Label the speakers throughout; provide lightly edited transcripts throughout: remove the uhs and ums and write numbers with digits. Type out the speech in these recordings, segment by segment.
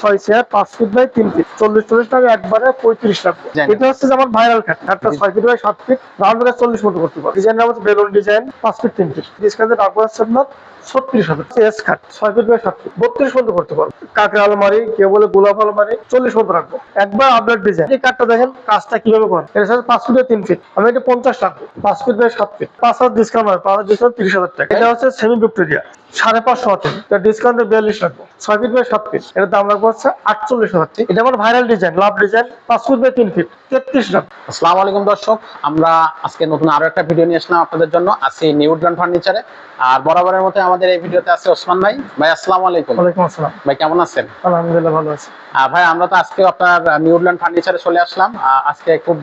Speaker 1: 6 chair 5 feet by 3 fit 40 টাকা একবারে 35 টাকা। এটা হচ্ছে যে আমার ভাইরাল কাট, কাটটা 6 ফিট বাই 7 ফিট রাউন্ড করে 40 মতো করতে পারবো। ডিজাইনটা হচ্ছে বেলুন ডিজাইন 5 ফিট 3 ফিট। ডিসকাউন্টে রাখবো হচ্ছে আপনার 36,000। S cut 6 feet by 7 feet 32 মতো করতে পারবো। কাঠের আলমারি, কেউ বলে গোলাপ আলমারি 40 মতো রাখবো। একবার আপডেট ডিজাইন। এই কাটটা দেখেন কাজটা কিভাবে করে। এটা হচ্ছে 5 ফিট বাই 3 ফিট, আমি এটা 50 রাখবো। 5 ফিট বাই 7 ফিট 5,000 ডিসকাউন্ট হয়, 5,000 ডিসকাউন্ট 30,000 টাকা। এটা হচ্ছে সেমি ভিক্টোরিয়া 5.5 হাতের, এটা ডিসকাউন্টে 42 রাখবো। 6 ফিট বাই 7 ফিট, এটার দাম রাখবো হচ্ছে 48,000 টাকা। এটা আমার viral design, love design 5 feet by 3 feet 33 টাকা।
Speaker 2: আসসালামু আলাইকুম দর্শক, আমরা আজকে নতুন আরো একটা ভিডিও নিয়ে আসলাম আপনাদের জন্য। আছি নিউ উডল্যান্ড ফার্নিচারে, আর বরাবরের মতো আমাদের এই ভিডিওতে আছে ওসমান ভাই। ভাই আসসালামু আলাইকুম।
Speaker 1: ওয়ালাইকুম আসসালাম।
Speaker 2: ভাই কেমন আছেন?
Speaker 1: আলহামদুলিল্লাহ ভালো আছি।
Speaker 2: ভাই আমরা তো আজকে আপনার নিউ উডল্যান্ড ফার্নিচারে চলে আসলাম। আজকে খুব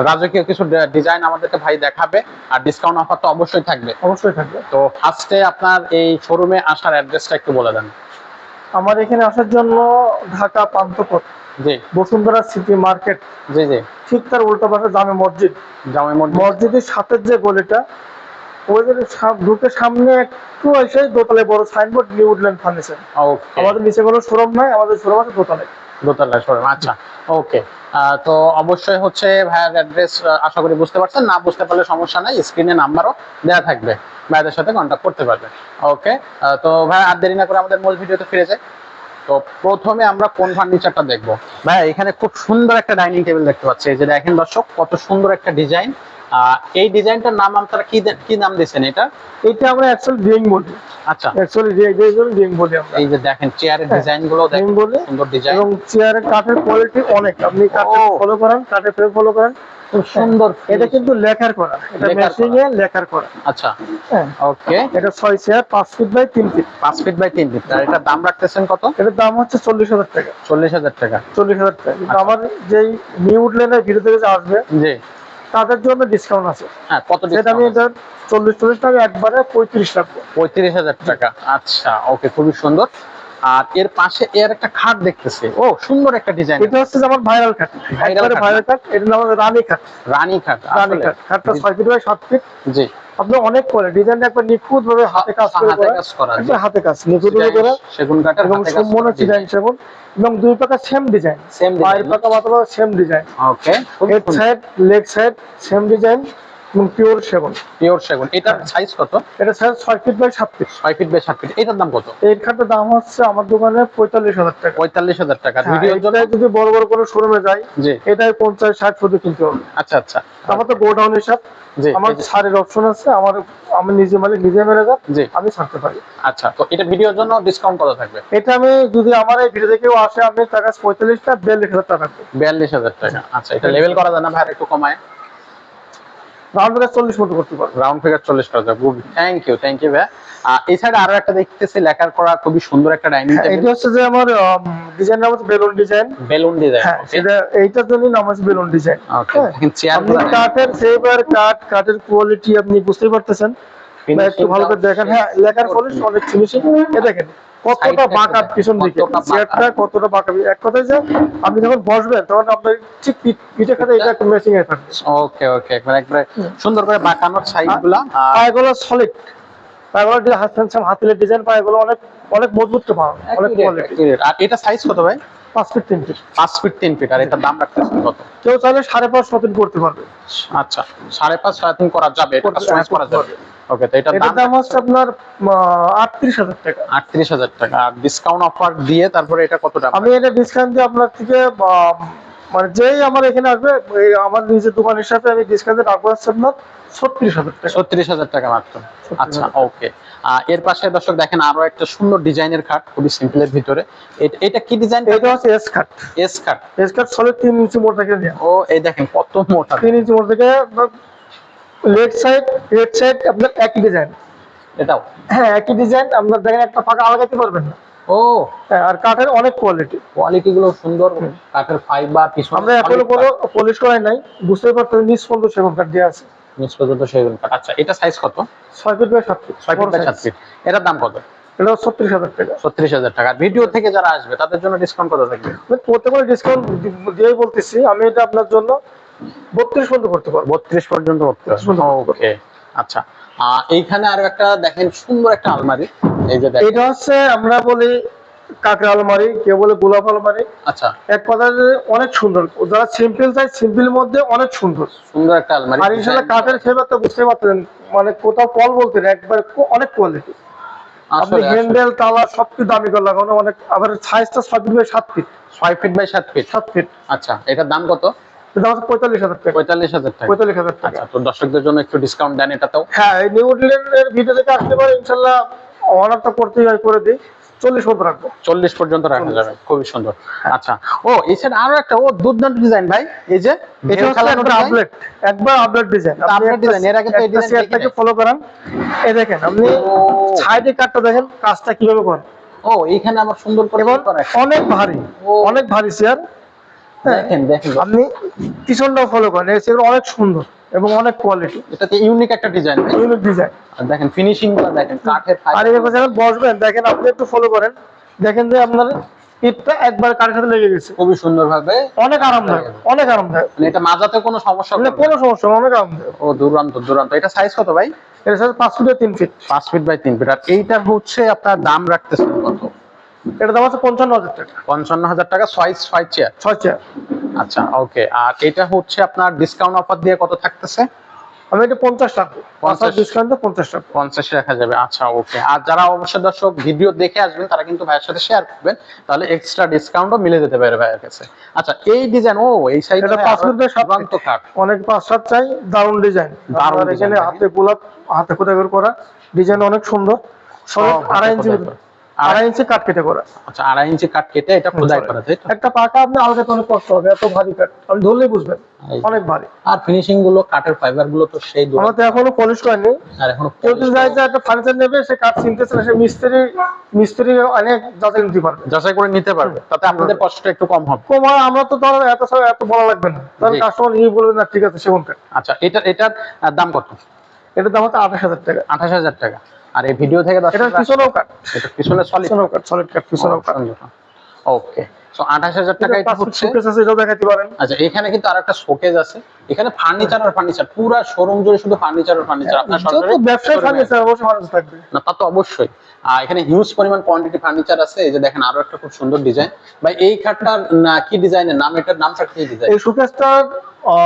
Speaker 2: রাজকীয় কিছু ডিজাইন আমাদেরকে ভাই দেখাবে, আর ডিসকাউন্ট অফার তো অবশ্যই থাকবে।
Speaker 1: অবশ্যই থাকবে।
Speaker 2: তো ফার্স্টে আপনার এই শোরুমে আসার অ্যাড্রেসটা একটু বলে দেন।
Speaker 1: আমার এখানে আসার জন্য ঢাকা পান্থপথ,
Speaker 2: জি
Speaker 1: বসুন্ধরা সিটি মার্কেট,
Speaker 2: জি জি,
Speaker 1: ঠিক তার উল্টা পাশে জামে মসজিদ।
Speaker 2: জামে মসজিদ,
Speaker 1: মসজিদের সাথে যে গলিটা, ওই যে ঢুকে সামনে একটু এসে দোতলায় বড় সাইনবোর্ড নিউ উডল্যান্ড ফার্নিচার।
Speaker 2: ওকে।
Speaker 1: আমাদের নিচে কোনো শোরুম নাই, আমাদের শোরুম আছে দোতলায়।
Speaker 2: দোতলায় শোরুম, আচ্ছা ওকে। তো অবশ্যই হচ্ছে ভাইয়ার অ্যাড্রেস আশা করি বুঝতে পারছেন, না বুঝতে পারলে সমস্যা নাই, স্ক্রিনে নাম্বারও দেওয়া থাকবে, ভাইয়াদের সাথে কন্ট্যাক্ট করতে পারবে। ওকে, তো ভাই আর দেরি না করে আমাদের মূল ভিডিওতে ফিরে যাই। তো প্রথমে আমরা কোন ফার্নিচারটা দেখবো? ভাই এখানে খুব সুন্দর একটা ডাইনিং টেবিল দেখতে পাচ্ছি, এই যে দেখেন দর্শক কত সুন্দর একটা ডিজাইন। এই ডিজাইনটার নাম আপনারা কি নাম দিয়েছেন এটা?
Speaker 1: এটা আমরা অ্যাকচুয়ালি ড্রয়িং বলি।
Speaker 2: আচ্ছা,
Speaker 1: অ্যাকচুয়ালি ড্রয়িং বলি আমরা।
Speaker 2: এই যে দেখেন চেয়ারের ডিজাইন গুলো দেখেন, সুন্দর ডিজাইন,
Speaker 1: এবং চেয়ারের কাঠের কোয়ালিটি অনেক। আপনি কাঠের ফলো করেন, কাঠের ফ্রেম ফলো করেন, খুব সুন্দর। এটা কিন্তু লেখার করা, এটা মেশিং এ লেখার করা।
Speaker 2: আচ্ছা
Speaker 1: হ্যাঁ
Speaker 2: ওকে।
Speaker 1: এটা 6 chair 5 feet by 3 feet
Speaker 2: 5 feet by 3 feet. আর এটার দাম রাখতেছেন কত?
Speaker 1: এটার দাম হচ্ছে 40,000 টাকা।
Speaker 2: 40,000 টাকা।
Speaker 1: 40,000 টাকা। কিন্তু আমার যেই নিউ উডল্যান্ডের ভিডিও থেকে আসবে
Speaker 2: জি,
Speaker 1: তাদের জন্য ডিসকাউন্ট আছে।
Speaker 2: হ্যাঁ কত
Speaker 1: সেটা আমি
Speaker 2: ডিসকাউন্ট?
Speaker 1: এটা 40 টাকা একবারে 35 রাখবো।
Speaker 2: 35,000 টাকা। আচ্ছা ওকে, খুবই সুন্দর। আর এর পাশে এর একটা খাট দেখতেছি, ও সুন্দর একটা ডিজাইন।
Speaker 1: এটা হচ্ছে যে আমার ভাইরাল কাট, একবারে ভাইরাল কাট। এটার নাম হচ্ছে রানী কাট।
Speaker 2: রানী খাট,
Speaker 1: রানী কাট, কাটটা 6 ফিট বাই 7 ফিট।
Speaker 2: জি,
Speaker 1: আপনি অনেক করে ডিজাইনটা একবার নিখুঁত ভাবে হাতে কাজ করে
Speaker 2: হাতে কাজ করা,
Speaker 1: একবার হাতে কাজ নিখুঁত ভাবে করে,
Speaker 2: সেগুন কাঠের
Speaker 1: এবং
Speaker 2: হাতে কাজ
Speaker 1: সম্পূর্ণ
Speaker 2: করা
Speaker 1: ডিজাইন সেগুন, এবং দুই পাকা সেম ডিজাইন,
Speaker 2: সেম
Speaker 1: পায়ের
Speaker 2: ডিজাইন।
Speaker 1: পাকা মাথা same design,
Speaker 2: okay,
Speaker 1: head side leg side same design, এবং পিওর সেগুন।
Speaker 2: পিওর সেগুন। এটার সাইজ কত?
Speaker 1: এটা size 6 feet by 7 feet.
Speaker 2: 6 feet by 7 feet. এটার দাম কত?
Speaker 1: এই খাটটার দাম হচ্ছে আমার দোকানে 45,000 টাকা।
Speaker 2: 45,000 টাকা।
Speaker 1: হ্যাঁ,
Speaker 2: ভিডিওর জন্য
Speaker 1: এটাই যদি বড় বড় কোনো শোরুমে যাই,
Speaker 2: জি,
Speaker 1: এটাই 50-60 শুধু কিনতে হবে।
Speaker 2: আচ্ছা আচ্ছা।
Speaker 1: আমার তো গোডাউন হিসাব,
Speaker 2: জি,
Speaker 1: আমার ছাড়ের অপশন আছে, আমি নিজে মালিক নিজে ম্যানেজার,
Speaker 2: জি,
Speaker 1: আমি ছাড়তে পারি।
Speaker 2: আচ্ছা। তো এটা ভিডিওর জন্য ডিসকাউন্ট কত থাকবে?
Speaker 1: এটা আমি যদি আমার এই ভিডিও দেখেও আসে, আমি টাকা 45টা 42,000 টাকা রাখবো।
Speaker 2: 42,000 টাকা। আচ্ছা, এটা লেভেল করা যায় না ভাই, একটু কমায়?
Speaker 1: রাউন্ড ফিগার 40 মতো করতে পারবো।
Speaker 2: রাউন্ড ফিগার 40 করা যায়। গুড, থ্যাংক ইউ ভাই। এই সাইডে আরো একটা দেখতেছি লেখার করা খুবই সুন্দর একটা ডাইনিং টেবিল।
Speaker 1: এটা হচ্ছে যে আমার ডিজাইন নাম হচ্ছে বেলুন ডিজাইন।
Speaker 2: Balloon design.
Speaker 1: হ্যাঁ, সেটা এইটার জন্য নাম হচ্ছে বেলুন ডিজাইন।
Speaker 2: ওকে, দেখেন চেয়ার
Speaker 1: আপনি কাঠের ফেভার কাঠের কোয়ালিটি আপনি বুঝতেই পারতেছেন, একটু ভালো করে দেখেন। হ্যাঁ, লেখার পলিশ অনেক ফিনিশিং। এ দেখেন কতটা বাঁকা পিছন দিকে, চেয়ারটা কতটা বাঁকা। এক কথায় যে আপনি যখন বসবেন তখন আপনার ঠিক পিঠে খাতে এটা একটা ম্যাচিং এ থাকবে।
Speaker 2: ওকে ওকে, একবারে সুন্দর করে বাঁকানোর সাইডগুলো।
Speaker 1: পায়গুলো সলিড, পায়গুলো হাতিলের ডিজাইন, পায়গুলো অনেক অনেক মজবুত তো পাওয়া, অনেক কোয়ালিটি।
Speaker 2: আর এটা সাইজ কত ভাই?
Speaker 1: 5 ফিট 3 ফিট।
Speaker 2: 5 feet 3 feet. আর এটার দাম রাখতেছেন কত?
Speaker 1: কেউ চাইলে 5.5 শতাংশ করতে পারবে।
Speaker 2: আচ্ছা, 5.5 শতাংশ করা যাবে, এটা কাস্টমাইজ করা যাবে। ওকে, তো এটার
Speaker 1: এটার দাম হচ্ছে আপনার 38,000 টাকা।
Speaker 2: 38,000 টাকা। আর ডিসকাউন্ট অফার দিয়ে তারপরে এটা কত টাকা?
Speaker 1: আমি এটা ডিসকাউন্ট দিয়ে আপনার থেকে মানে যেই আমার এখানে আসবে, আমার নিজের দোকান হিসাবে আমি ডিসকাউন্টে রাখবো হচ্ছে আপনার 36,000 টাকা।
Speaker 2: 36,000 টাকা মাত্র। আচ্ছা ওকে। এর পাশে দর্শক দেখেন আরো একটা সুন্দর ডিজাইনের খাট, খুবই সিম্পলের ভিতরে। এটা কি ডিজাইন?
Speaker 1: এটা হচ্ছে এস কাট।
Speaker 2: এস কাট।
Speaker 1: এস কাট সলিড 3 ইঞ্চি মোটা থেকে দেয়া।
Speaker 2: ও এই দেখেন কত মোটা।
Speaker 1: 3 ইঞ্চি মোটা থেকে। লেগ সাইড হেড সাইড আপনার একই ডিজাইন।
Speaker 2: এটাও
Speaker 1: হ্যাঁ, একই ডিজাইন। আপনার দেখেন একটা পাকা আলাদাতে পারবেন না।
Speaker 2: ও
Speaker 1: হ্যাঁ, আর কাঠের অনেক
Speaker 2: কোয়ালিটি গুলো সুন্দর, কাঠের ফাইবার পিছনে।
Speaker 1: আমরা এখনো কোনো পলিশ করাই নাই, বুঝতেই পারতেন নিচ পর্যন্ত সেরকম কাঠ দেওয়া আছে।
Speaker 2: নিচ পর্যন্ত সেগুন কাঠ। আচ্ছা, এটা সাইজ কত?
Speaker 1: 6 feet by 7 feet.
Speaker 2: 6 feet by 7 feet. এটার দাম কত?
Speaker 1: এটা 36,000 টাকা।
Speaker 2: 36,000 টাকা। ভিডিও থেকে যারা আসবে তাদের জন্য ডিসকাউন্ট কত থাকবে?
Speaker 1: প্রত্যেকটা ডিসকাউন্ট দিয়েই বলতেছি, আমি এটা আপনার জন্য 32 পর্যন্ত করতে পারবো।
Speaker 2: 32 পর্যন্ত করতে পারবে। ওকে আচ্ছা। এইখানে আরো একটা দেখেন সুন্দর একটা আলমারি, এই যে দেখেন।
Speaker 1: এটা হচ্ছে আমরা বলি কাঠের আলমারি, কেউ বলে গোলাপ আলমারি।
Speaker 2: আচ্ছা,
Speaker 1: এক কথায় যে অনেক সুন্দর, যারা সিম্পল চাই সিম্পল মধ্যে অনেক সুন্দর।
Speaker 2: সুন্দর একটা আলমারি।
Speaker 1: আর ইনশাল্লাহ কাঠের ফেভার তো বুঝতে পারছেন, মানে কোথাও কল বলতে না, একবার অনেক কোয়ালিটি। আপনি
Speaker 2: আসলে
Speaker 1: হ্যান্ডেল তালা সবকিছু দামি করে লাগানো, অনেক। আবার সাইজটা 6 feet by 7 feet.
Speaker 2: 6 feet by 7 feet.
Speaker 1: 7 feet.
Speaker 2: আচ্ছা, এটার দাম কত?
Speaker 1: এটা হচ্ছে 45,000 টাকা।
Speaker 2: 45,000 টাকা।
Speaker 1: 45,000 টাকা।
Speaker 2: আচ্ছা, তো দর্শকদের জন্য একটু ডিসকাউন্ট দেন এটাতেও।
Speaker 1: হ্যাঁ, এই নিউ উডল্যান্ডের ভিডিও থেকে আসলে পরে ইনশাল্লাহ অর্ডারটা করতেই হয়, করে দিই। 40 পর্যন্ত রাখবো।
Speaker 2: 40 পর্যন্ত রাখা যাবে, খুবই সুন্দর। আচ্ছা, ও এই সাইড আরো একটা দুর্দান্ত ডিজাইন ভাই, এই যে
Speaker 1: এটা হচ্ছে একটা আপডেট, একবার আপডেট ডিজাইন।
Speaker 2: আপডেট ডিজাইন, এর আগে তো এই ডিজাইনটাকে
Speaker 1: ফলো করেন। এই দেখেন আপনি সাইডে কাটটা দেখেন কাজটা কিভাবে করেন।
Speaker 2: ও এইখানে আবার সুন্দর করে
Speaker 1: এবং
Speaker 2: করা।
Speaker 1: অনেক ভারী, অনেক ভারী চেয়ার।
Speaker 2: দেখেন দেখেন,
Speaker 1: আপনি পিছনটাও ফলো করেন, এই চেয়ার অনেক সুন্দর এবং অনেক কোয়ালিটি।
Speaker 2: এটাতে ইউনিক একটা ডিজাইন,
Speaker 1: ইউনিক ডিজাইন।
Speaker 2: আর দেখেন ফিনিশিংটা দেখেন, কাঠের
Speaker 1: আর এই যখন বসবেন দেখেন, আপনি একটু ফলো করেন, দেখেন যে আপনার পিঠটা একবার কাঠের সাথে লেগে গেছে।
Speaker 2: খুবই সুন্দর ভাবে,
Speaker 1: অনেক আরামদায়ক, অনেক আরামদায়ক।
Speaker 2: মানে এটা মাজাতে কোনো সমস্যা হবে না।
Speaker 1: কোনো সমস্যা না, অনেক আরামদায়ক।
Speaker 2: ও দুরান্ত দুরান্ত। এটা সাইজ কত ভাই?
Speaker 1: এর সাথে 5 feet 3 feet.
Speaker 2: 5 feet by 3 feet. আর এইটার হচ্ছে আপনার দাম রাখতেছেন কত?
Speaker 1: এটা দাম আছে 55,000 টাকা।
Speaker 2: 55,000 টাকা। 6 চেয়ার।
Speaker 1: 6 চেয়ার।
Speaker 2: আচ্ছা, ওকে। আর এটা হচ্ছে আপনার ডিসকাউন্ট অফার দিয়ে কত থাকতেছে?
Speaker 1: আমি এটা 50 টাকা, 50 ডিসকাউন্টে 50 টাকা।
Speaker 2: 50 রাখা যাবে। আচ্ছা, ওকে। আর যারা অবশ্যই দর্শক ভিডিও দেখে আসবেন তারা কিন্তু ভাইয়ের সাথে শেয়ার করবেন, তাহলে এক্সট্রা ডিসকাউন্টও মিলে যেতে পারে ভাইয়ের কাছে। আচ্ছা, এই ডিজাইন, ও এই সাইডে
Speaker 1: এটা 5 ফিট বাই 7
Speaker 2: দুরান্ত কাঠ,
Speaker 1: অনেক 5-7 চাই, দারুণ ডিজাইন।
Speaker 2: দারুণ
Speaker 1: আর এখানে
Speaker 2: ডিজাইন।
Speaker 1: হাতে গোলাপ, হাতে খোদাই করে করা ডিজাইন, অনেক সুন্দর। সব
Speaker 2: হাতে
Speaker 1: 2.5 ইঞ্চি,
Speaker 2: খোদাই করা।
Speaker 1: 2.5 ইঞ্চি কাট কেটে করা।
Speaker 2: আচ্ছা, 2.5 ইঞ্চি কাঠ কেটে এটা খোদাই করা, তাই তো?
Speaker 1: একটা পাকা আপনি আলগাতে অনেক কষ্ট হবে, এত ভারী কাঠ, আপনি ধরলেই বুঝবেন অনেক ভারী।
Speaker 2: আর ফিনিশিং গুলো, কাঠের ফাইবার গুলো তো সেই দুরান্ত।
Speaker 1: আমার তো এখনো পলিশ করেনি।
Speaker 2: আর এখনো
Speaker 1: কেউ যদি যায় যে একটা ফার্নিচার নেবে, সে কাঠ চিনতেছে না, সে মিস্ত্রি অনেক যাচাই নিতে পারবে,
Speaker 2: যাচাই করে নিতে পারবে, তাতে আপনাদের কষ্টটা একটু কম হবে।
Speaker 1: কম হয়। আমরা তো ধরো এত বলা লাগবে না, তাহলে
Speaker 2: জি।
Speaker 1: কাস্টমার নিয়ে বলবে না, ঠিক আছে সেগুন কাঠ।
Speaker 2: আচ্ছা, এটার দাম কত?
Speaker 1: এটার দাম হচ্ছে 28,000 টাকা।
Speaker 2: 28,000 টাকা। আর এই ভিডিও থেকে
Speaker 1: এটা পিছনেও কাঠ,
Speaker 2: এটা পিছনে সলিড
Speaker 1: সলিড কাঠ, পিছনেও কাঠ।
Speaker 2: ওকে, সো 28,000 টাকা এটা হচ্ছে।
Speaker 1: শোকেস আছে, এটাও দেখাতে পারেন।
Speaker 2: আচ্ছা, এখানে কিন্তু আরেকটা শোকেজ আছে। এখানে ফার্নিচার আর ফার্নিচার, পুরো শোরুম জুড়ে শুধু ফার্নিচার আর ফার্নিচার। আপনার সরাসরি
Speaker 1: ব্যবসায় ফার্নিচার অবশ্যই ফার্নিচার থাকবে
Speaker 2: না, তা তো অবশ্যই। এখানে হিউজ পরিমাণ কোয়ান্টিটি ফার্নিচার আছে। এই যে দেখেন, আরো একটা খুব সুন্দর ডিজাইন। ভাই এই খাটটার কি ডিজাইনের নাম? এটার নামটা কি ডিজাইন?
Speaker 1: এই শোকেসটার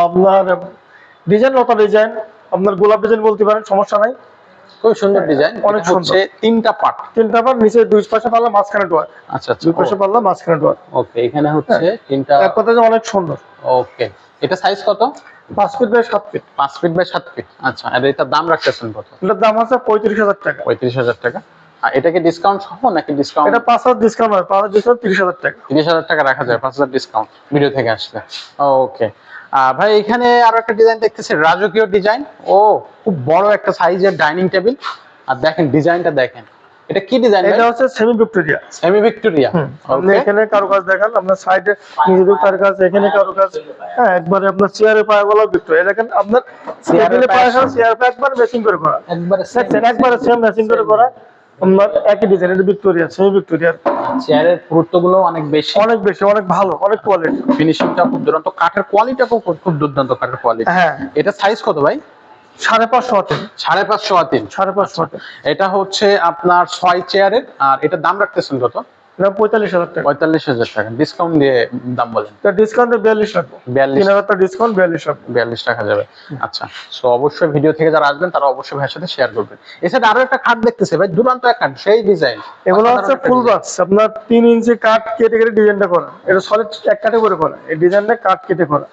Speaker 1: আপনার ডিজাইন, লতা ডিজাইন, আপনার গোলাপ ডিজাইন বলতে পারেন, সমস্যা নাই।
Speaker 2: খুব সুন্দর ডিজাইন।
Speaker 1: অনেক
Speaker 2: অনেক হচ্ছে তিনটা পার্ট।
Speaker 1: তিনটা পার, নিচে দুই পাশে পাল্লা, মাঝখানে ডোয়ার।
Speaker 2: আচ্ছা আচ্ছা,
Speaker 1: দুই পাশে পাল্লা, মাঝখানে ডোয়ার।
Speaker 2: ওকে। এখানে হচ্ছে তিনটা।
Speaker 1: এক কথায় অনেক সুন্দর।
Speaker 2: ওকে, এটা সাইজ কত?
Speaker 1: 5 feet by 7 feet.
Speaker 2: 5 feet by 7 feet. আচ্ছা, আর এটার দাম রাখতেছেন কত?
Speaker 1: এটার দাম আছে 35,000 টাকা।
Speaker 2: 35,000 টাকা। আর এটাকে ডিসকাউন্ট সহ নাকি ডিসকাউন্ট?
Speaker 1: এটা 5,000 ডিসকাউন্ট হয়, 5,000 ডিসকাউন্ট 30,000 টাকা।
Speaker 2: 30,000 টাকা রাখা যায়, 5,000 ডিসকাউন্ট ভিডিও থেকে আসলে। ওকে। ভাই এখানে আরো একটা ডিজাইন দেখতেছি, রাজকীয় ডিজাইন। ও খুব বড় একটা সাইজের ডাইনিং টেবিল। আর দেখেন ডিজাইনটা দেখেন, এটা কি ডিজাইন?
Speaker 1: এটা হচ্ছে সেমি ভিক্টোরিয়া।
Speaker 2: Semi Victoria.
Speaker 1: আপনি এখানে কারুকাজ দেখেন, আপনার সাইডে নিজেদের কারুকাজ, এখানে কারুকাজ। হ্যাঁ, একবারে আপনার চেয়ারের পায়াগুলো ভিক্টোরিয়া। দেখেন আপনার টেবিলে পায়া, চেয়ার পায়া একবার ম্যাচিং করে করা,
Speaker 2: একবারে
Speaker 1: দেখছেন, একবারে সেম ম্যাচিং করে করা। আপনার একই ডিজাইন, এটা ভিক্টোরিয়া, সেমি ভিক্টোরিয়া।
Speaker 2: চেয়ারের পুরুত্বগুলো অনেক বেশি,
Speaker 1: অনেক বেশি, অনেক ভালো, অনেক কোয়ালিটি।
Speaker 2: ফিনিশিংটা খুব দুর্দান্ত, কাঠের কোয়ালিটিটা খুব দুর্দান্ত, কাঠের কোয়ালিটি।
Speaker 1: হ্যাঁ,
Speaker 2: এটা সাইজ কত ভাই?
Speaker 1: 550 হাতে।
Speaker 2: 550 হাতে।
Speaker 1: 550 হাতে।
Speaker 2: এটা হচ্ছে আপনার 6 চেয়ারের। আর এটার দাম রাখতেছেন কত?
Speaker 1: এটা 45,000 টাকা।
Speaker 2: 45,000 টাকা। ডিসকাউন্ট দিয়ে দাম বলেন।
Speaker 1: এটা ডিসকাউন্টে 42 রাখবো। 3,000 টাকা ডিসকাউন্ট, 42 রাখবো।
Speaker 2: 42 টাকা যাবে। আচ্ছা, সো অবশ্যই ভিডিও থেকে যারা আসবেন তারা অবশ্যই ভাইয়ের সাথে শেয়ার করবেন। এছাড়া আরো একটা খাট দেখতেছে ভাই, দুরান্ত এক খাট, সেই ডিজাইন।
Speaker 1: এগুলো হচ্ছে ফুল বক্স, আপনার 3 ইঞ্চি কাট কেটে কেটে ডিজাইনটা করা। এটা সলিড এক কাটে করে করা, এই ডিজাইনটা কাট কেটে করা,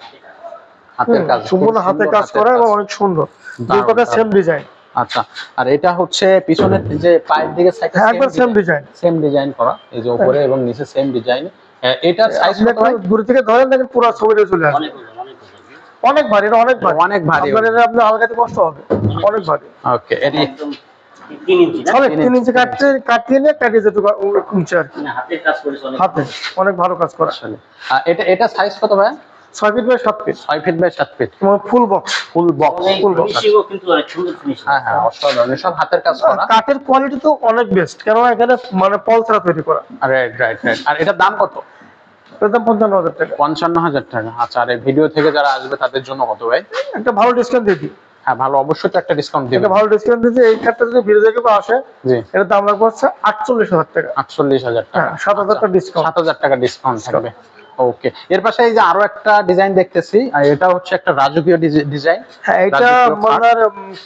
Speaker 2: হাতের কাজ,
Speaker 1: সম্পূর্ণ হাতে কাজ করা এবং অনেক সুন্দর। দুই পাকা সেম ডিজাইন।
Speaker 2: আচ্ছা, আর এটা হচ্ছে পিছনের যে পায়ের দিকে সাইডে
Speaker 1: একবার সেম ডিজাইন,
Speaker 2: সেম ডিজাইন করা, এই যে উপরে এবং নিচে সেম ডিজাইন। এটার সাইজ কত ভাই?
Speaker 1: দূর থেকে ধরেন দেখেন পুরো ছবিটা চলে আসবে। অনেক ভারী, এটা অনেক ভারী,
Speaker 2: অনেক ভারী।
Speaker 1: আপনার এটা আপনি আলগাতে কষ্ট হবে, অনেক ভারী।
Speaker 2: ওকে, এটি
Speaker 3: 3 ইঞ্চি না?
Speaker 1: সলিড 3 ইঞ্চি কাটিয়ে নিয়ে কাটিয়ে যেতে উঁচু আর কি।
Speaker 3: না, হাতের কাজ করেছে অনেক।
Speaker 1: হাতে অনেক ভালো কাজ করা।
Speaker 2: আসলে এটা সাইজ কত ভাই?
Speaker 1: 6 feet by 7 feet.
Speaker 2: 6 feet by 7 feet.
Speaker 1: এবং ফুল বক্স।
Speaker 2: Full box.
Speaker 3: অনেক
Speaker 1: ফুল বক্স।
Speaker 3: ফিনিশিংও কিন্তু অনেক সুন্দর ফিনিশিং।
Speaker 2: হ্যাঁ হ্যাঁ, অসাধারণ, সব হাতের কাজ করা।
Speaker 1: কাঠের কোয়ালিটি তো অনেক বেস্ট, কেননা এখানে মানে পলসরা তৈরি করা।
Speaker 2: Right right right. আর এটার দাম কত?
Speaker 1: এটার দাম 55,000 টাকা।
Speaker 2: 55,000 টাকা। আচ্ছা, আর এই ভিডিও থেকে যারা আসবে তাদের জন্য কত ভাই?
Speaker 1: একটা ভালো ডিসকাউন্ট দিয়ে দিই।
Speaker 2: হ্যাঁ ভালো, অবশ্যই তো একটা ডিসকাউন্ট
Speaker 1: এটা
Speaker 2: দিবেন।
Speaker 1: ভালো ডিসকাউন্ট দিচ্ছে। এই খাটটা যদি ভিডিও দেখে আসে,
Speaker 2: জি,
Speaker 1: এটার দাম রাখবো হচ্ছে 48,000 টাকা।
Speaker 2: 48,000 টাকা।
Speaker 1: হ্যাঁ, 7,000 টাকা ডিসকাউন্ট।
Speaker 2: 7,000 টাকা ডিসকাউন্ট থাকবে। ওকে, এর পাশে এই যে আরো একটা ডিজাইন দেখতেছি, আর এটা হচ্ছে একটা রাজকীয় ডিজাইন।
Speaker 1: হ্যাঁ, এটা আপনার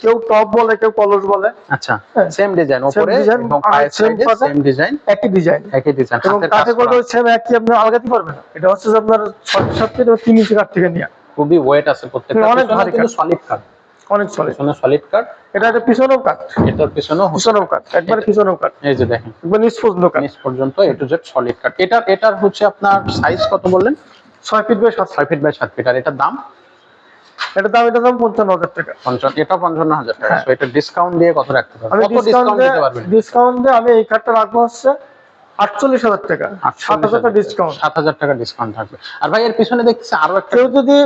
Speaker 1: কেউ টপ বলে, কেউ কলস বলে।
Speaker 2: আচ্ছা,
Speaker 1: হ্যাঁ,
Speaker 2: সেম ডিজাইন উপরে
Speaker 1: ডিজাইন,
Speaker 2: এবং
Speaker 1: আর
Speaker 2: পায়ের
Speaker 1: same
Speaker 2: সাইডে
Speaker 1: পাতা,
Speaker 2: সেম ডিজাইন,
Speaker 1: একই ডিজাইন।
Speaker 2: একই ডিজাইন,
Speaker 1: এবং
Speaker 2: হাতের কাজ
Speaker 1: কাঠে
Speaker 2: করা।
Speaker 1: করলে সেম একই, আপনি আলগাতে পারবেন না। এটা হচ্ছে যে আপনার 6-7 ফিট এবং 3 ইঞ্চি কাঠ থেকে নিয়ে
Speaker 2: খুবই ওয়েট আছে প্রত্যেকটা,
Speaker 1: অনেক
Speaker 2: পিছনে
Speaker 1: ভারী
Speaker 2: কিন্তু
Speaker 1: কাঠ।
Speaker 2: সলিড কাঠ,
Speaker 1: অনেক চলে।
Speaker 2: পিছনে সলিড কাঠ,
Speaker 1: এটা একটা পিছনেও কাঠ,
Speaker 2: এটার পিছনেও
Speaker 1: পিছনেও কাঠ, একবারে পিছনেও কাঠ,
Speaker 2: এই যে দেখেন
Speaker 1: একবার নিচ পর্যন্ত কাঠ।
Speaker 2: নিচ পর্যন্ত এ টু জেড সলিড কাঠ। এটার হচ্ছে আপনার সাইজ কত বললেন?
Speaker 1: 6 feet by 7
Speaker 2: 6 feet by 7 feet. আর এটার দাম?
Speaker 1: এটার দাম 55,000 টাকা।
Speaker 2: 55, এটা 55,000 টাকা।
Speaker 1: হ্যাঁ।
Speaker 2: সো এটা ডিসকাউন্ট দিয়ে কত রাখতে পারবেন?
Speaker 1: আমি
Speaker 2: কত ডিসকাউন্ট দিতে পারবেন?
Speaker 1: ডিসকাউন্ট দিয়ে আমি এই কাঠটা রাখবো হচ্ছে 48,000 টাকা। 7,000 টাকা ডিসকাউন্ট।
Speaker 2: 7,000 টাকা ডিসকাউন্ট থাকবে। আর ভাই এর পিছনে দেখতেছি আরো একটা,
Speaker 1: কেউ যদি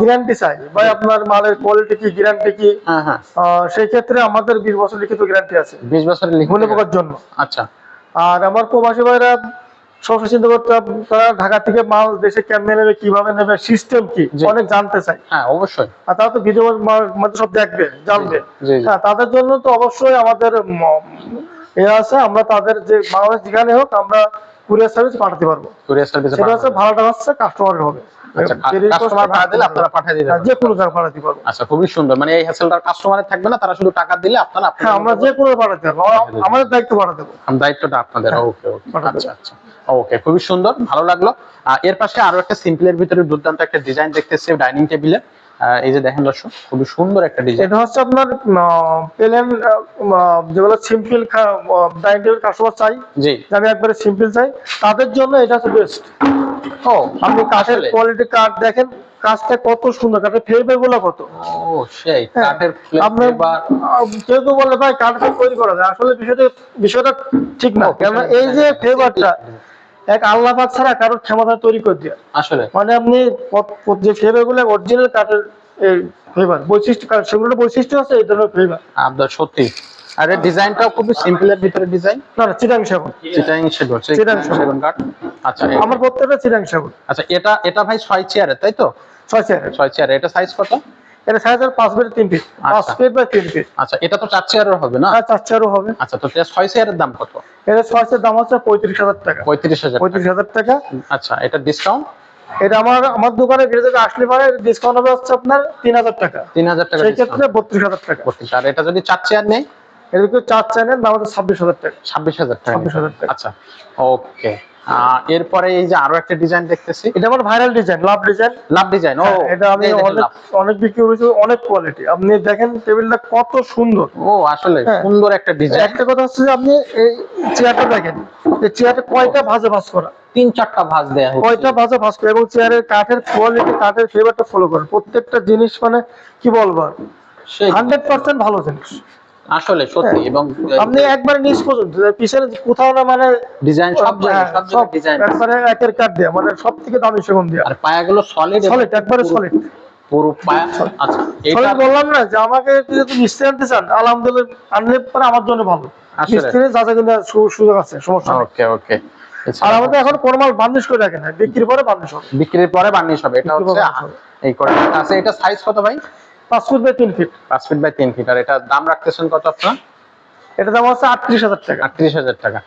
Speaker 1: গ্যারান্টি চাই, ভাই আপনার মালের কোয়ালিটি কি, গ্যারান্টি কি,
Speaker 2: হ্যাঁ হ্যাঁ,
Speaker 1: সেই ক্ষেত্রে আমাদের 20 বছর লিখিত গ্যারান্টি আছে
Speaker 2: 20 বছরের লিখিত
Speaker 1: মনে পোকার জন্য।
Speaker 2: আচ্ছা,
Speaker 1: আর আমার প্রবাসী ভাইরা সবসময় চিন্তা করতে হবে, তারা ঢাকা থেকে মাল দেশে কেমনে নেবে, কিভাবে নেবে, সিস্টেম কি,
Speaker 2: জি।
Speaker 1: অনেক জানতে চাই।
Speaker 2: হ্যাঁ অবশ্যই,
Speaker 1: আর তারা তো ভিডিও মধ্যে সব দেখবে, জানবে।
Speaker 2: জি জি।
Speaker 1: হ্যাঁ, তাদের জন্য তো অবশ্যই আমাদের এ আছে, আমরা তাদের যে বাংলাদেশ যেখানে হোক আমরা কুরিয়ার সার্ভিস পাঠাতে পারবো।
Speaker 2: কুরিয়ার সার্ভিসে
Speaker 1: সেটা হচ্ছে ভাড়াটা হচ্ছে কাস্টমারের হবে।
Speaker 2: আচ্ছা, কাস্টমার ভাড়া দিলে আপনারা পাঠিয়ে দিতে পারবেন।
Speaker 1: যে কোনো জায়গায় পাঠাতে পারবো।
Speaker 2: আচ্ছা, খুবই সুন্দর। মানে এই হ্যাসেলটা কাস্টমারের থাকবে না, তারা শুধু টাকা দিলে আপনারা
Speaker 1: হ্যাঁ, আমরা যে কোনো পাঠাতে পারবো, আমাদের দায়িত্ব পাঠাতে দেবো।
Speaker 2: দায়িত্বটা আপনাদের।
Speaker 1: হ্যাঁ,
Speaker 2: ওকে ওকে,
Speaker 1: পাঠাতে
Speaker 2: আচ্ছা আচ্ছা, ওকে, খুবই সুন্দর, ভালো লাগলো। এর পাশে আরো একটা সিম্পলের ভিতরে দুর্দান্ত একটা ডিজাইন দেখতেছি ডাইনিং টেবিলে। এই যে দেখেন দর্শক, খুবই সুন্দর একটা ডিজাইন।
Speaker 1: এটা হচ্ছে আপনার প্লেন, যেগুলো সিম্পল ডাইনিং টেবিল কাস্টমার চাই,
Speaker 2: জি,
Speaker 1: যে আমি একবারে সিম্পল চাই, তাদের জন্য এটা হচ্ছে বেস্ট।
Speaker 2: ও
Speaker 1: আপনি কাঠের
Speaker 2: আসলে?
Speaker 1: কোয়ালিটি, কাঠ দেখেন কাজটা কত সুন্দর, কাঠের ফ্লেভার গুলো কত।
Speaker 2: ও সেই
Speaker 1: হ্যাঁ,
Speaker 2: কাঠের
Speaker 1: আপনার
Speaker 2: ফ্লেভার।
Speaker 1: কেউ কেউ বলে ভাই কাঠটা তৈরি করা যায়, আসলে বিষয়টা ঠিক না। কেন এই যে ফ্লেভারটা এক আল্লাহ পাক ছাড়া কারোর ক্ষমতা তৈরি করে দেওয়া।
Speaker 2: আসলে
Speaker 1: মানে আপনি যে ফ্লেভার গুলো অরিজিনাল কাঠের ফ্লেভার বৈশিষ্ট্য, সেগুলো বৈশিষ্ট্য আছে এই ধরনের ফ্লেভার।
Speaker 2: আপনার সত্যি। আর এর ডিজাইনটাও খুবই সিম্পলের ভিতরে ডিজাইন।
Speaker 1: না না, চিটাং সেগুন।
Speaker 2: চিটাং সেগুন,
Speaker 1: চিটাং
Speaker 2: সেগুন কাঠ। আচ্ছা,
Speaker 1: আমার প্রত্যেকটা চিটাং সেগুন।
Speaker 2: আচ্ছা, এটা ভাই 6 চেয়ারের, তাই তো?
Speaker 1: 6 চেয়ারের।
Speaker 2: 6 চেয়ারের। এটা সাইজ কত?
Speaker 1: এটা সাইজ 5 ফিট 3 ফিট, 5
Speaker 2: আচ্ছা।
Speaker 1: Feet by 3 feet.
Speaker 2: আচ্ছা, এটা তো 4 চেয়ারের হবে না?
Speaker 1: আর 4 চেয়ারও হবে।
Speaker 2: আচ্ছা, তো 6 চেয়ারের দাম কত?
Speaker 1: এটা 6 চেয়ারের দাম হচ্ছে 35,000 টাকা।
Speaker 2: 35,000 টাকা।
Speaker 1: 35,000 টাকা।
Speaker 2: আচ্ছা, এটা ডিসকাউন্ট?
Speaker 1: এটা আমার দোকানে ভিড়ে থেকে আসলে পরে ডিসকাউন্ট হবে হচ্ছে আপনার 3,000 টাকা।
Speaker 2: 3,000 টাকা
Speaker 1: সেই
Speaker 2: ডিসকাউন্ট।
Speaker 1: ক্ষেত্রে 32,000 টাকা।
Speaker 2: 32। আর এটা যদি 4 চেয়ার নেই?
Speaker 1: এদিকে 4 চেয়ারের দাম হচ্ছে 26,000 টাকা।
Speaker 2: 26,000 টাকা।
Speaker 1: 26,000 টাকা।
Speaker 2: আচ্ছা, ওকে। এরপরে এই যে আরো একটা ডিজাইন দেখতেছি,
Speaker 1: এটা আমার viral design, love design.
Speaker 2: Love design. ও
Speaker 1: এটা আমি
Speaker 2: এই দেখেন
Speaker 1: অনেক
Speaker 2: লাভ।
Speaker 1: অনেক বিক্রি করেছি, অনেক কোয়ালিটি। আপনি দেখেন টেবিলটা কত সুন্দর।
Speaker 2: ও আসলে
Speaker 1: হ্যাঁ।
Speaker 2: সুন্দর একটা ডিজাইন।
Speaker 1: একটা কথা হচ্ছে যে আপনি এই চেয়ারটা দেখেন, এই চেয়ারটা কয়টা ভাঁজে ভাঁজ করা,
Speaker 2: 3-4টা ভাঁজ দেয়া হচ্ছে।
Speaker 1: কয়টা ভাঁজে ভাঁজ করা, এবং চেয়ারের কাঠের কোয়ালিটি, কাঠের ফ্লেভারটা ফলো করে প্রত্যেকটা জিনিস। মানে কি বলবো,
Speaker 2: সেই
Speaker 1: 100% ভালো জিনিস।
Speaker 2: আসলে সত্যি। এবং
Speaker 1: আপনি একবারে নিচ পর্যন্ত পিছনে কোথাও না, মানে
Speaker 2: ডিজাইন সব জায়গায়, সব জায়গায় ডিজাইন।
Speaker 1: একবারে একের কাঠ দেয়া, মানে সব থেকে দামি সেগুন দেয়া।
Speaker 2: আর পায়াগুলো সলিড,
Speaker 1: সলিড, একবারে সলিড।
Speaker 2: পুরো পায়া। আচ্ছা, এটা
Speaker 1: সলিড বললাম না যে আমাকে যদি মিস্ত্রি আনতে চান, আলহামদুলিল্লাহ আনলে পরে আমার জন্য ভালো।
Speaker 2: আসলে।
Speaker 1: মিস্ত্রি যাচাই কিন্তু সুযোগ আছে, সমস্যা নেই।
Speaker 2: ওকে ওকে।
Speaker 1: আর আমাদের এখন কোনো মাল বার্নিশ করে রাখে না, বিক্রির পরে বার্নিশ হবে।
Speaker 2: বিক্রির পরে বার্নিশ হবে। এটা
Speaker 1: বিক্রির পরে
Speaker 2: হচ্ছে
Speaker 1: বার্নিশ হবে।
Speaker 2: এই করে। আচ্ছা, এটা সাইজ কত ভাই?
Speaker 1: 5 feet by 3 feet.
Speaker 2: 5 feet by 3 feet. আর এটা দাম রাখতেছেন কত আপনারা?
Speaker 1: এটা দাম হচ্ছে 38,000 টাকা।
Speaker 2: 38,000 টাকা।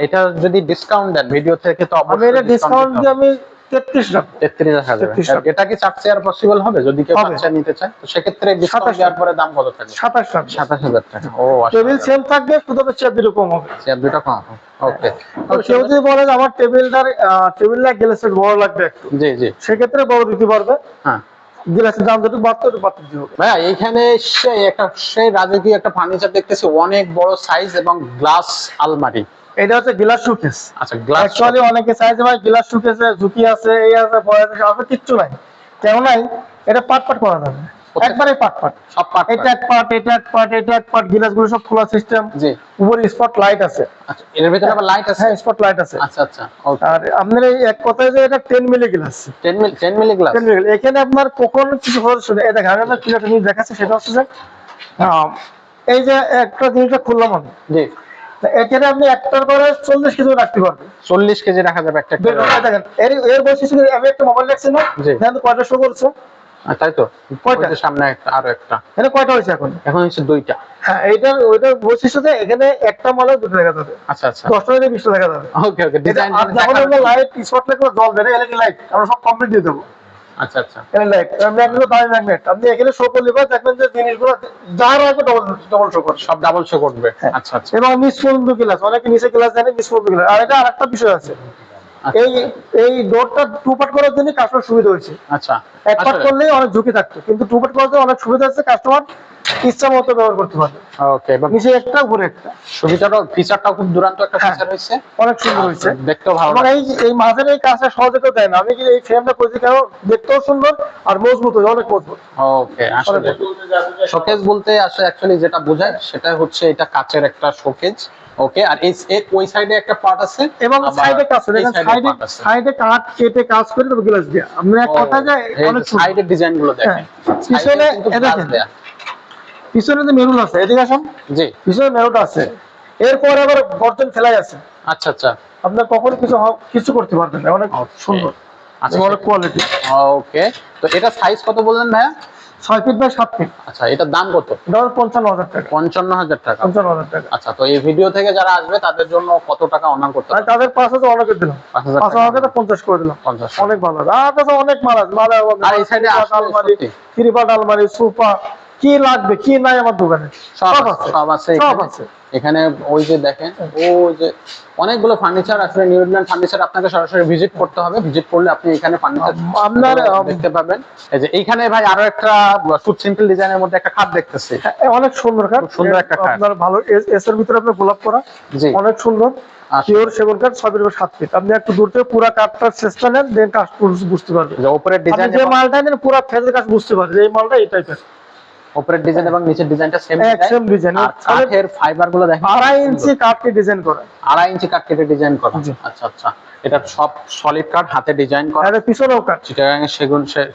Speaker 2: এটা যদি ডিসকাউন্ট দেন ভিডিও থেকে তো
Speaker 1: আমি
Speaker 2: অবশ্যই
Speaker 1: এটা ডিসকাউন্ট দিয়ে আমি 33 রাখবো।
Speaker 2: 33 রাখা যাবে।
Speaker 1: 33 টাকা।
Speaker 2: এটা কি 4 চেয়ার পসিবল হবে যদি কেউ 4
Speaker 1: হবে।
Speaker 2: চেয়ার নিতে চায়? তো সেক্ষেত্রে ডিসকাউন্ট
Speaker 1: 27
Speaker 2: দেওয়ার পরে দাম কত থাকবে?
Speaker 1: 27 টাকা।
Speaker 2: 27,000 টাকা। ও
Speaker 1: টেবিল
Speaker 2: আচ্ছা,
Speaker 1: সেম থাকবে, শুধু চেয়ার দুটো কম হবে।
Speaker 2: চেয়ার দুটো কম। ওকে।
Speaker 1: আর কেউ যদি বলে যে আমার টেবিলটা গ্লাসের বড় লাগবে একটু,
Speaker 2: জি জি।
Speaker 1: সেক্ষেত্রে বড় দিতে পারবে।
Speaker 2: হ্যাঁ
Speaker 1: গ্লাসের দাম যেটুকু বাড়তে একটু বাড়তে দিতে হবে।
Speaker 2: ভাইয়া, এইখানে সেই রাজকীয় একটা ফার্নিচার দেখতেছি, অনেক বড় সাইজ এবং গ্লাস আলমারি।
Speaker 1: এটা হচ্ছে গ্লাস শোকেস।
Speaker 2: আচ্ছা, গ্লাস।
Speaker 1: অ্যাকচুয়ালি অনেকে চাইছে ভাই গ্লাস শোকেসে ঝুঁকি আছে, এই আছে, ভয় আছে, আসলে কিচ্ছু নাই। কেন নাই? এটা পার্ট পার্ট করা যাবে, একবারে পার্ট পার্ট।
Speaker 2: সব পার্ট।
Speaker 1: এটা এক পার্ট, এটা এক পার্ট, এটা এক পার্ট। গ্লাস গুলো সব খোলা সিস্টেম।
Speaker 2: জি।
Speaker 1: উপরে স্পট লাইট আছে।
Speaker 2: আচ্ছা, এর ভিতরে আবার লাইট আছে?
Speaker 1: হ্যাঁ, স্পট লাইট আছে।
Speaker 2: আচ্ছা আচ্ছা, ওকে।
Speaker 1: আর আপনার এই এক কথায় যে এটা 10 মিলি গ্লাস।
Speaker 2: 10 milli glass.
Speaker 1: 10 মিলি। এখানে আপনার কখনো কিছু হচ্ছে শুনে, এই দেখেন আমি আপনার একটা জিনিস দেখাচ্ছি, সেটা হচ্ছে যে এই যে একটা জিনিসটা খুললাম আমি,
Speaker 2: জি।
Speaker 1: এখানে আপনি একটার করে 40 কেজি রাখতে পারবেন।
Speaker 2: 40 কেজি রাখা যাবে একটা একটা।
Speaker 1: দেখেন এর বৈশিষ্ট্য, আমি একটা মোবাইল রাখছি না,
Speaker 2: জি।
Speaker 1: দেখেন তো কয়টা শো করছে।
Speaker 2: তাই তো
Speaker 1: কয়টা?
Speaker 2: ওই যে সামনে একটা আরো একটা,
Speaker 1: এটা কয়টা হয়েছে এখন?
Speaker 2: এখন হচ্ছে দুইটা।
Speaker 1: হ্যাঁ, এইটার ওইটার বৈশিষ্ট্যতে এখানে একটা মালে দুটো দেখা যাবে,
Speaker 2: আচ্ছা আচ্ছা
Speaker 1: 10টা থেকে 20টা দেখা যাবে।
Speaker 2: ওকে ওকে
Speaker 1: এটা
Speaker 2: ডিজাইন
Speaker 1: আর যখন আমরা লাইট স্পট লাগবে জল দেবে, এলইডি লাইট আমরা সব কমপ্লিট দিয়ে দেবো।
Speaker 2: আচ্ছা আচ্ছা
Speaker 1: লাইট ম্যাগনেট দামি ম্যাগনেট, আপনি এখানে শো করলে পরে দেখবেন যে জিনিসগুলো যা রাখবে ডবল ডবল শো করবে।
Speaker 2: সব ডাবল শো করবে।
Speaker 1: হ্যাঁ।
Speaker 2: আচ্ছা আচ্ছা
Speaker 1: এবং নিচ পর্যন্ত গ্লাস, অনেকে নিচে গ্লাস জানে, নিচ পর্যন্ত গ্লাস। আর এটা আরেকটা বিষয় আছে,
Speaker 2: আচ্ছা।
Speaker 1: এই এই ডোরটা টু পার্ট করার জন্য কাস্টমার সুবিধা হয়েছে।
Speaker 2: আচ্ছা
Speaker 1: এক পার্ট
Speaker 2: আসলে
Speaker 1: করলে অনেক ঝুঁকি থাকতো, কিন্তু টু পার্ট করাতে অনেক সুবিধা আছে, কাস্টমার ইচ্ছা মতো ব্যবহার করতে পারবে।
Speaker 2: ওকে, এবং
Speaker 1: নিচে একটা উপরে একটা,
Speaker 2: সুবিধাটাও ফিচারটাও খুব দুরান্ত একটা
Speaker 1: হ্যাঁ।
Speaker 2: ফিচার হয়েছে,
Speaker 1: অনেক সুন্দর হয়েছে।
Speaker 2: দেখতেও ভালো
Speaker 1: এবং
Speaker 2: লাগে।
Speaker 1: এই মাঝের এই কাজটা সহজে কেউ দেয় না। আমি কি এই ফ্রেমটা করেছি কেন, দেখতেও সুন্দর আর মজবুত, অনেক মজবুত।
Speaker 2: ওকে, আসলে শোকেস বলতে আসলে অ্যাকচুয়ালি যেটা বোঝায় সেটা হচ্ছে এটা কাচের একটা শোকেস। ওকে, আর এই ওই সাইডে একটা পার্ট আছে
Speaker 1: এবং
Speaker 2: আবার
Speaker 1: সাইডে কাজ করে,
Speaker 2: এই
Speaker 1: দেখেন
Speaker 2: side এ
Speaker 1: সাইডে
Speaker 2: part আছে।
Speaker 1: সাইডে কাট কেটে কাজ করে তবে গ্লাস দেয়া। আপনি এক কথা যায় অনেক সুন্দর।
Speaker 2: সাইডের ডিজাইন গুলো দেখেন,
Speaker 1: পিছনে
Speaker 2: সাইডে কিন্তু
Speaker 1: এ
Speaker 2: glass
Speaker 1: দেখেন।
Speaker 2: দেয়া।
Speaker 1: পিছনে যে মেরুন আছে, এদিকে আসুন,
Speaker 2: জি
Speaker 1: পিছনে মেরুনটা আছে, এরপর আবার গর্জন ফেলাই আছে।
Speaker 2: আচ্ছা আচ্ছা
Speaker 1: আপনার কখনো কিছু করতে পারবেন না, অনেক
Speaker 2: Okay.
Speaker 1: সুন্দর,
Speaker 2: আচ্ছা
Speaker 1: অনেক কোয়ালিটি।
Speaker 2: ওকে, তো এটা সাইজ কত বললেন ভাইয়া?
Speaker 1: 6 ফিট বাই 7 ফিট,
Speaker 2: আচ্ছা, এটার দাম কত?
Speaker 1: এটা 55,000 টাকা।
Speaker 2: 55,000 টাকা।
Speaker 1: 55,000 টাকা।
Speaker 2: আচ্ছা, তো এই ভিডিও থেকে যারা আসবে তাদের জন্য কত টাকা অনার করতে
Speaker 1: আর
Speaker 2: হবে?
Speaker 1: তাদের 5,000 অনেক দিলাম,
Speaker 2: 5,000
Speaker 1: 5,000 টাকা 50 করে দিলাম।
Speaker 2: 50।
Speaker 1: অনেক ভালো, আর কাছে অনেক মাল আছে।
Speaker 2: আর এই সাইডে
Speaker 1: আলমারি, ত্রিপাট আলমারি, সোফা, কি লাগবে কি নাই আমার দোকানে
Speaker 2: সব আছে
Speaker 1: সব
Speaker 2: এখানে।
Speaker 1: আছে।
Speaker 2: এখানে ওই যে দেখেন, ওই যে অনেকগুলো ফার্নিচার আসলে নিউজিল্যান্ড ফার্নিচার আপনাকে সরাসরি ভিজিট করতে হবে। ভিজিট করলে আপনি এখানে ফার্নিচার
Speaker 1: আপনার
Speaker 2: দেখতে পাবেন। এই যে এইখানে ভাই আরো একটা খুব সিম্পল ডিজাইনের মধ্যে একটা খাট দেখতেছি।
Speaker 1: অনেক সুন্দর কাঠ,
Speaker 2: খুব সুন্দর একটা কাঠ।
Speaker 1: আপনার ভালো এর ভিতরে আপনার গোলাপ করা,
Speaker 2: জি
Speaker 1: অনেক সুন্দর
Speaker 2: আচ্ছা।
Speaker 1: পিওর সেগুন কাঠ, 6 ফিট বাই 7 ফিট। আপনি একটু দূর থেকে পুরো কাঠটার চেষ্টা নেন, দেন কাঠ বুঝতে পারবেন।
Speaker 2: যে উপরের
Speaker 1: আপনি
Speaker 2: ডিজাইন
Speaker 1: যে মালটা নেন পুরো ফেজের কাজ বুঝতে পারবেন যে এই মালটা এই টাইপের।
Speaker 2: উপরের ডিজাইন এবং নিচের ডিজাইনটা সেম
Speaker 1: সেম ডিজাইন,
Speaker 2: আর কাঠের ফাইবার গুলো দেখেন
Speaker 1: 2.5 ইঞ্চি কাঠকে ডিজাইন করা,
Speaker 2: 2.5 ইঞ্চি কাঠ কেটে ডিজাইন করা।
Speaker 1: জি।
Speaker 2: আচ্ছা আচ্ছা, এটা সব সলিড কাঠ, হাতে ডিজাইন করা।
Speaker 1: আর এর পিছনেও কাঠ।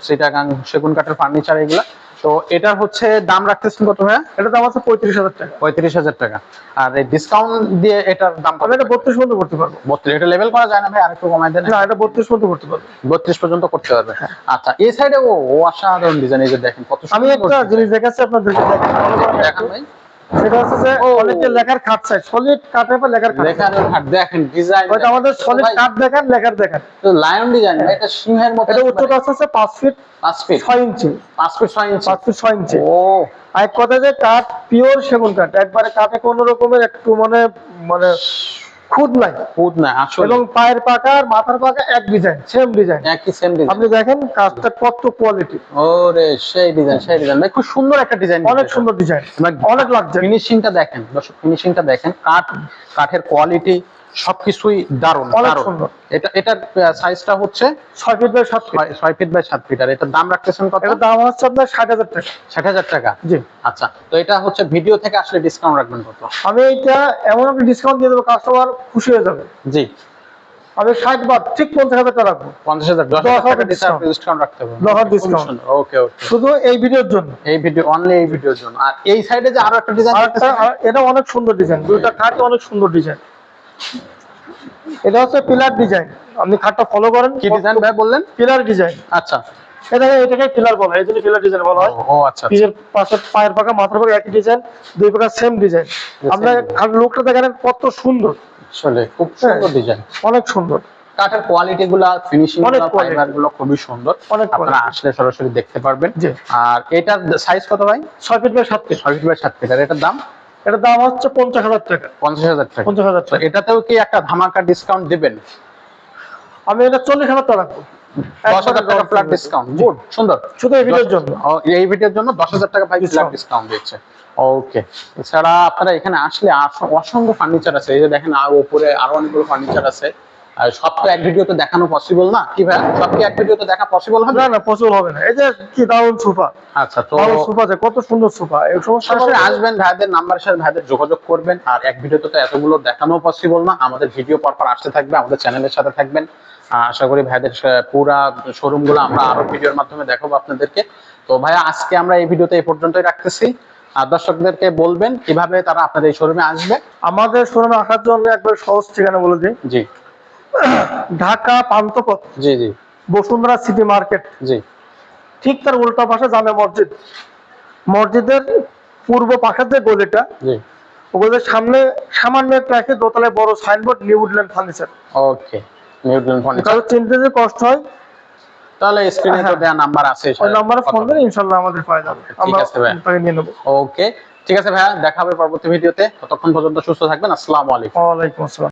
Speaker 2: চিটাগাং সেগুন কাঠের ফার্নিচার এগুলা। তো এটার হচ্ছে দাম রাখতেছেন কত ভাইয়া?
Speaker 1: এটা দাম আছে 35,000 টাকা।
Speaker 2: 35,000 টাকা। আর এই ডিসকাউন্ট দিয়ে এটার দাম কত?
Speaker 1: আমি এটা 32 পর্যন্ত করতে পারবো।
Speaker 2: 32। এটা লেভেল করা যায় না ভাই? আরেকটু কমাই দেন।
Speaker 1: না, এটা 32 পর্যন্ত করতে পারবো।
Speaker 2: 32 পর্যন্ত করতে পারবে। আচ্ছা, এই সাইডে ও অসাধারণ ডিজাইন, এই যে দেখেন কত
Speaker 1: আমি
Speaker 2: সুন্দর
Speaker 1: একটা
Speaker 2: design।
Speaker 1: জিনিস দেখাচ্ছি আপনাদেরকে, দেখেন ভালো করে
Speaker 2: দেখান
Speaker 1: দেখুন।
Speaker 2: ভাই।
Speaker 1: সেটা হচ্ছে যে
Speaker 2: ও।
Speaker 1: অনেকে লেখার খাট চাই, সলিড কাঠের পর লেখার খাট।
Speaker 2: লেখার কাঠ দেখেন, ডিজাইন
Speaker 1: হয়তো আমাদের সলিড কাঠ দেখান, লেখার দেখান।
Speaker 2: লায়ন ডিজাইন, এটা সিংহের মতো।
Speaker 1: এটা উচ্চতা আছে 5 ফিট
Speaker 2: 5 ফিট
Speaker 1: 6 ইঞ্চি।
Speaker 2: 5 ফিট 6 ইঞ্চি।
Speaker 1: 5 ফিট 6 ইঞ্চি।
Speaker 2: ও
Speaker 1: আর এক কথা যে কাঠ পিওর সেগুন কাঠ, একবারে কাঠে কোনো রকমের একটু মানে মানে খুদ নাই।
Speaker 2: খুদ না আসলে,
Speaker 1: এবং পায়ের পাকা আর মাথার পাকা এক ডিজাইন, সেম ডিজাইন।
Speaker 2: একই সেম ডিজাইন।
Speaker 1: আপনি দেখেন কাঠটা কত কোয়ালিটি,
Speaker 2: ওরে সেই ডিজাইন, সেই ডিজাইন ভাই, খুব সুন্দর একটা ডিজাইন।
Speaker 1: অনেক সুন্দর ডিজাইন, অনেক লাগছে।
Speaker 2: ফিনিশিংটা দেখেন দর্শক, ফিনিশিংটা দেখেন, কাঠের কোয়ালিটি সবকিছুই দারুণ
Speaker 1: অনেক
Speaker 2: দারুণ।
Speaker 1: সুন্দর।
Speaker 2: এটার সাইজটা হচ্ছে
Speaker 1: 6 feet by 7 feet.
Speaker 2: 6 feet by 7 feet. আর এটার দাম রাখতেছেন কত?
Speaker 1: এটার দাম হচ্ছে আপনার 60,000 টাকা।
Speaker 2: 60,000 টাকা।
Speaker 1: জি।
Speaker 2: আচ্ছা, তো এটা হচ্ছে ভিডিও থেকে আসলে ডিসকাউন্ট রাখবেন কত?
Speaker 1: আমি এইটা এমন একটা ডিসকাউন্ট দিয়ে দেবো, কাস্টমার খুশি হয়ে যাবে।
Speaker 2: জি,
Speaker 1: আমি 60 বাদ ঠিক 50,000 টাকা রাখবো।
Speaker 2: 50,000 10,000 টাকা ডিসকাউন্ট রাখতে হবে।
Speaker 1: 10,000 discount।
Speaker 2: ওকে ওকে,
Speaker 1: শুধু এই ভিডিওর জন্য।
Speaker 2: এই ভিডিও অনলি, এই ভিডিওর জন্য। আর এই সাইডে যে আরো একটা ডিজাইন,
Speaker 1: এটা অনেক সুন্দর ডিজাইন, দুইটা খাট অনেক সুন্দর ডিজাইন। এটা হচ্ছে পিলার ডিজাইন, আপনি খাটটা ফলো করেন।
Speaker 2: কি ডিজাইন ভাই বললেন?
Speaker 1: Pillar design.
Speaker 2: আচ্ছা,
Speaker 1: এটাকে পিলার বলা হয়, এই জন্য পিলার ডিজাইন বলা হয়।
Speaker 2: ও আচ্ছা।
Speaker 1: পিছের পাশে পায়ের পাকা মাথার পাকা একই ডিজাইন, দুই পাকা সেম ডিজাইন। আপনার লোকটা দেখেন কত সুন্দর,
Speaker 2: আসলে খুব সুন্দর ডিজাইন,
Speaker 1: অনেক সুন্দর।
Speaker 2: কাঠের কোয়ালিটি গুলা, ফিনিশিং
Speaker 1: অনেক
Speaker 2: গুলা,
Speaker 1: quality।
Speaker 2: ফাইবার গুলো খুবই সুন্দর।
Speaker 1: অনেক
Speaker 2: আপনারা
Speaker 1: quality।
Speaker 2: আসলে সরাসরি দেখতে পারবেন।
Speaker 1: জি।
Speaker 2: আর এটার সাইজ কত ভাই?
Speaker 1: 6 feet by 7 feet.
Speaker 2: 6 feet by 7 feet. আর এটার দাম?
Speaker 1: এটার দাম হচ্ছে 50,000 টাকা।
Speaker 2: 50,000 টাকা।
Speaker 1: 50,000
Speaker 2: তো
Speaker 1: টাকা।
Speaker 2: এটাতেও কি একটা ধামাকা ডিসকাউন্ট দিবেন?
Speaker 1: আমি এটা 40,000 টাকা রাখবো।
Speaker 2: 10,000 টাকা ফ্ল্যাট ডিসকাউন্ট। গুড, সুন্দর।
Speaker 1: শুধু এই ভিডিওর জন্য।
Speaker 2: এই ভিডিওর জন্য 10,000 টাকা ভাই ফ্ল্যাট
Speaker 1: Discount।
Speaker 2: ডিসকাউন্ট দিচ্ছে। ওকে, এছাড়া আপনারা এখানে আসলে অসংখ্য ফার্নিচার আছে। এই যে দেখেন, আর উপরে আরো অনেকগুলো ফার্নিচার আছে। আর সব তো এক ভিডিওতে দেখানো পসিবল না, কি ভাই? সব কি এক ভিডিওতে দেখা পসিবল হবে?
Speaker 1: না না, পসিবল হবে না। এই যে কি দারুণ সোফা,
Speaker 2: আচ্ছা, তো
Speaker 1: দারুণ সোফা, যে কত সুন্দর সোফা। এই সমস্যা
Speaker 2: সরাসরি আসবেন, ভাইদের নাম্বারের সাথে ভাইদের যোগাযোগ করবেন। আর এক ভিডিওতে তো এতগুলো দেখানো পসিবল না, আমাদের ভিডিও পরপর আসতে থাকবে, আমাদের চ্যানেলের সাথে থাকবেন। আশা করি ভাইদের পুরা শোরুম গুলো আমরা আরো ভিডিওর মাধ্যমে দেখাবো আপনাদেরকে। তো ভাইয়া, আজকে আমরা এই ভিডিওতে এই পর্যন্তই রাখতেছি। আর দর্শকদেরকে বলবেন কিভাবে তারা আপনাদের এই শোরুমে আসবে।
Speaker 1: আমাদের শোরুমে আসার জন্য একবার সহজ ঠিকানা বলে দিই।
Speaker 2: জি
Speaker 1: ঢাকা পান্থপথ,
Speaker 2: জি জি
Speaker 1: বসুন্ধরা সিটি মার্কেট,
Speaker 2: জি
Speaker 1: ঠিক তার উল্টা পাশে জামে মসজিদ, মসজিদের পূর্ব পাশের যে গলিটা,
Speaker 2: জি
Speaker 1: ওগুলোর সামনে সামান্য একটা আছে দোতলায় বড় সাইনবোর্ড নিউ উডল্যান্ড ফার্নিচার।
Speaker 2: ওকে, নিউটন ফার্নিচার।
Speaker 1: কারো চিনতে যে কষ্ট হয়
Speaker 2: তাহলে স্ক্রিনে তো
Speaker 1: হ্যাঁ।
Speaker 2: দেয়া নাম্বার আছে,
Speaker 1: ওই নাম্বারে ফোন দিলে ইনশাআল্লাহ আমাদের পাওয়া যাবে, আমরা
Speaker 2: আছে ভাই।
Speaker 1: তাকে নিয়ে নেবো।
Speaker 2: ওকে, ঠিক আছে ভাইয়া, দেখা হবে পরবর্তী ভিডিওতে। ততক্ষণ পর্যন্ত সুস্থ থাকবেন। আসসালামু আলাইকুম।
Speaker 1: ওয়ালাইকুম আসসালাম।